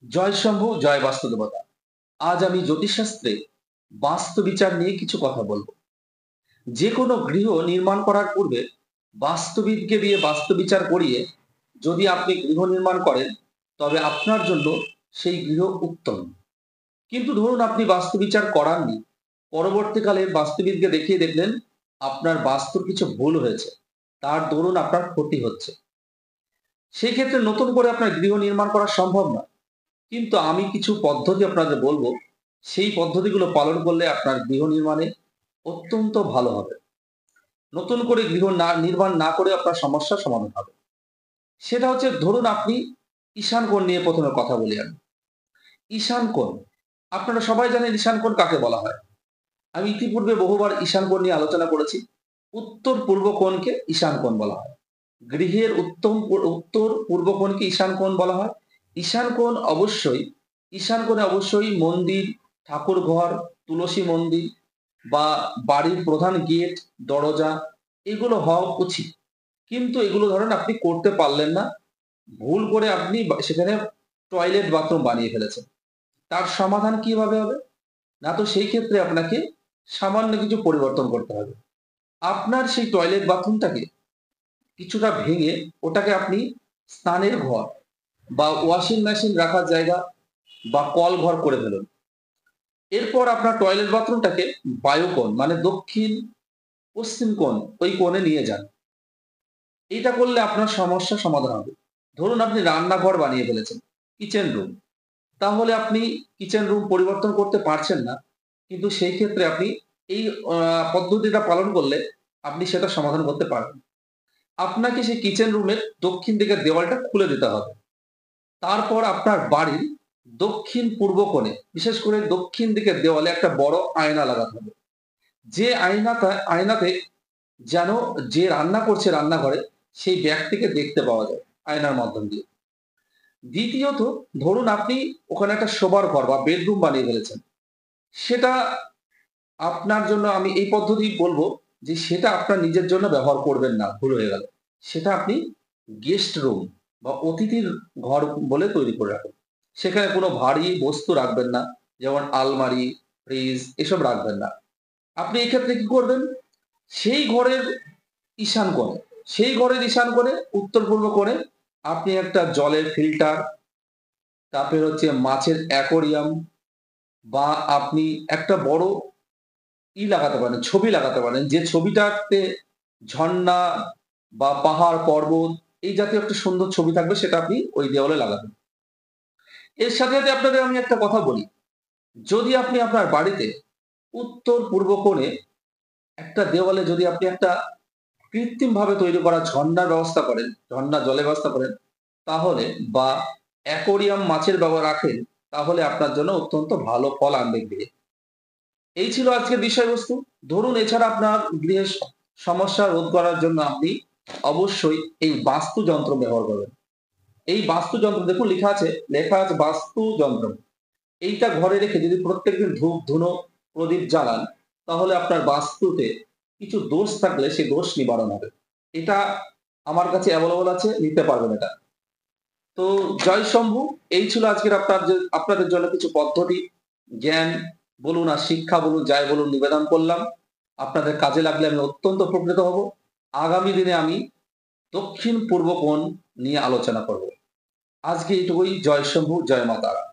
জয় শম্ভু, জয় বাস্তুদেবতা। আজ আমি জ্যোতিষশাস্ত্রে বাস্তু বিচার নিয়ে কিছু কথা বলবো। যে কোনো গৃহ নির্মাণ করার পূর্বে বাস্তুবিদকে দিয়ে বাস্তু বিচার করিয়ে যদি আপনি গৃহ নির্মাণ করেন, তবে আপনার জন্য সেই গৃহ উত্তম। কিন্তু ধরুন আপনি বাস্তু বিচার করাননি, পরবর্তীকালে বাস্তুবিদকে দেখিয়ে দেখলেন আপনার বাস্তুর কিছু ভুল হয়েছে, তার দরুন আপনার ক্ষতি হচ্ছে। সেই ক্ষেত্রে নতুন করে আপনার গৃহ নির্মাণ করা সম্ভব না। কিন্তু আমি কিছু পদ্ধতি আপনাদের বলবো, সেই পদ্ধতিগুলো পালন করলে আপনার গৃহ নির্মাণে অত্যন্ত ভালো হবে। নতুন করে গৃহ নির্মাণ না করে আপনার সমস্যার সমাধান হবে। সেটা হচ্ছে, ধরুন আপনি ঈশান কোণ নিয়ে প্রথমে কথা বলি আমি। ঈশান কোণ, আপনারা সবাই জানেন ঈশান কোণ কাকে বলা হয়। আমি ইতিপূর্বে বহুবার ঈশান কোণ নিয়ে আলোচনা করেছি। উত্তর পূর্ব কোণকে ঈশান কোণ বলা হয়। গৃহের উত্তর পূর্ব কোণকে ঈশান কোণ বলা হয়। ঈশান কোণ অবশ্যই, ঈশান কোণে অবশ্যই মন্দির, ঠাকুর ঘর, তুলসী মন্দির বা বাড়ির প্রধান গেট, দরজা এগুলো হওয়া উচিত। কিন্তু এগুলো ধরেন আপনি করতে পারলেন না, ভুল করে আপনি সেখানে টয়লেট বাথরুম বানিয়ে ফেলেছেন। তার সমাধান কিভাবে হবে? না, তো সেই ক্ষেত্রে আপনাকে সামান্য কিছু পরিবর্তন করতে হবে। আপনার সেই টয়লেট বাথরুমটাকে কিছুটা ভেঙে ওটাকে আপনি স্নানের ঘর বা ওয়াশিং মেশিন রাখার জায়গা বা কল ঘর করে ফেলুন। এরপর আপনার টয়লেট বাথরুমটাকে বায়ুকোণ মানে দক্ষিণ পশ্চিম কোণ, ওই কোণে নিয়ে যান। এইটা করলে আপনার সমস্যার সমাধান হবে। ধরুন আপনি রান্নাঘর বানিয়ে ফেলেছেন, কিচেন রুম, তাহলে আপনি কিচেন রুম পরিবর্তন করতে পারছেন না, কিন্তু সেই ক্ষেত্রে আপনি এই পদ্ধতিটা পালন করলে আপনি সেটা সমাধান করতে পারবেন। আপনাকে সেই কিচেন রুমের দক্ষিণ দিকের দেওয়ালটা খুলে দিতে হবে। তারপর আপনার বাড়ির দক্ষিণ পূর্ব কোণে, বিশেষ করে দক্ষিণ দিকের দেওয়ালে একটা বড় আয়না লাগাতে হবে। যে আয়নাতে যেন যে রান্না করছে রান্নাঘরে সেই ব্যক্তিকে দেখতে পাওয়া যায় আয়নার মাধ্যম দিয়ে। দ্বিতীয়ত, ধরুন আপনি ওখানে একটা শোবার ঘর বা বেডরুম বানিয়ে ফেলেছেন। সেটা আপনার জন্য আমি এই পদ্ধতি বলবো যে সেটা আপনার নিজের জন্য ব্যবহার করবেন না, ভুল হয়ে গেল। সেটা আপনি গেস্ট রুম বা অতিথির ঘর বলে তৈরি করে রাখুন। সেখানে কোনো ভারী বস্তু রাখবেন না, যেমন আলমারি, ফ্রিজ এসব রাখবেন না। আপনি এক্ষেত্রে কি করবেন? সেই ঘরের ঈশান কোণে, সেই ঘরের ঈশান কোণে উত্তর পূর্ব কোণে আপনি একটা জলের ফিল্টার, তারপরে হচ্ছে মাছের অ্যাকোরিয়াম, বা আপনি একটা বড় লাগাতে পারেন, ছবি লাগাতে পারেন। যে ছবিটাতে ঝর্ণা বা পাহাড়, পর্বত এই জাতীয় একটা সুন্দর ছবি থাকবে, সেটা আপনি ওই দেওয়ালে লাগাবেন। এর সাথে, সাথে আপনাদের আমি একটা কথা বলি। যদি আপনি আপনার বাড়িতে উত্তর পূর্ব কোণে একটা দেওয়ালে যদি আপনি একটা কৃত্রিমভাবে তৈরি করা ঝর্ণার ব্যবস্থা করেন, ঝর্ণা জলের ব্যবস্থা করেন, তাহলে বা অ্যাকোরিয়াম মাছের ব্যবহার রাখেন, তাহলে আপনার জন্য অত্যন্ত ভালো ফল আনবে গৃহে। এই ছিল আজকের বিষয়বস্তু। ধরুন এছাড়া আপনার গৃহের সমস্যা রোধ করার জন্য আপনি অবশ্যই এই বাস্তু যন্ত্র ব্যবহার করবেন। এই বাস্তু যন্ত্র দেখুন লেখা আছে বাস্তু যন্ত্র। এইটা ঘরে রেখে যদি প্রত্যেকদিন ধূপ, ধুনো, প্রদীপ জ্বালান, তাহলে আপনার বাস্তুতে কিছু দোষ থাকলে সেই দোষ নিবারণ হবে। এটা আমার কাছে অ্যাভেলেবল আছে, নিতে পারবেন এটা। তো জয় শম্ভু, এই ছিল আজকের আপনাদের জন্য কিছু পদ্ধতি, জ্ঞান বলুন আর শিক্ষা বলুন, যাই বলুন নিবেদন করলাম। আপনাদের কাজে লাগলে আমি অত্যন্ত উপকৃত হব। আগামী দিনে আমি দক্ষিণ পূর্ব কোণ নিয়ে আলোচনা করব। আজকে এইটুকুই। জয় শম্ভু, জয় মা তারা।